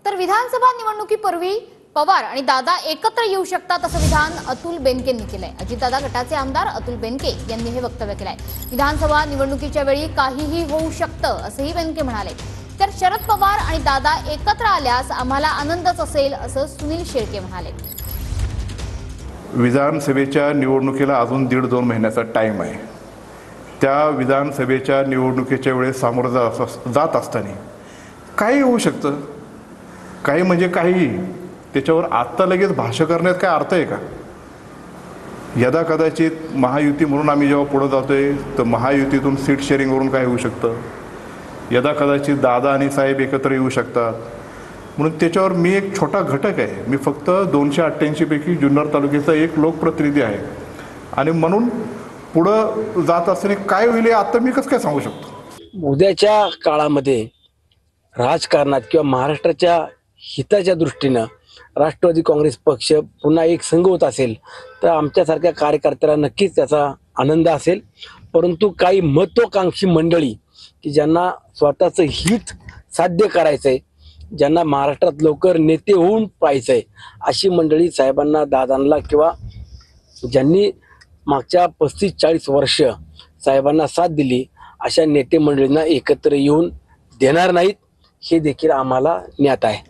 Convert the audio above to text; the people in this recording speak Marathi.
तर विधानसभा निवडणुकीपूर्वी पवार आणि दादा एकत्र येऊ शकतात असं विधान अतुल बेनकेंनी केलंय। अजितदादा गटाचे आमदार अतुल बेनके यांनी हे वक्तव्य केलंय। विधानसभा निवडणुकीच्या वेळी काहीही होऊ शकतं असंही बेनके म्हणाले। तर शरद पवार आणि दादा एकत्र आल्यास आम्हाला आनंदच असेल असं सुनील शेळके म्हणाले। विधानसभेच्या निवडणुकीला अजून 1.5-2 महिन्याचा टाइम आहे। त्या विधानसभेच्या निवडणुकीच्या वेळेस सामोरं जात असताना काही होऊ शकतं, काही म्हणजे काही। त्याच्यावर आत्ता लगेच भाष्य करण्यात काय अर्थ आहे का? यदा कदाचित महायुती म्हणून आम्ही जेव्हा पुढे जातोय तर महायुतीतून सीट शेअरिंगवरून काय होऊ शकतं, यदा कदाचित दादा आणि साहेब एकत्र येऊ शकतात। म्हणून त्याच्यावर मी एक छोटा घटक आहे। मी फक्त 288 पैकी जुन्नर तालुक्याचा एक लोकप्रतिनिधी आहे आणि म्हणून पुढं जात असताना काय होईल आता मी कसं काय सांगू शकतो? उद्याच्या काळामध्ये राजकारणात किंवा महाराष्ट्राच्या हिताच्या दृष्टीनं राष्ट्रवादी काँग्रेस पक्ष पुन्हा एक संघ होत असेल तर आमच्यासारख्या कार्यकर्त्याला नक्कीच त्याचा आनंद असेल। परंतु काही महत्त्वाकांक्षी मंडळी की ज्यांना स्वतःचं हित साध्य करायचंय, ज्यांना महाराष्ट्रात लवकर नेते होऊन पाहायचंय, अशी मंडळी साहेबांना, दादांना किंवा ज्यांनी मागच्या 35-40 वर्ष साहेबांना साथ दिली अशा नेते मंडळींना एकत्र येऊन देणार नाहीत, हे देखील आम्हाला ज्ञात आहे।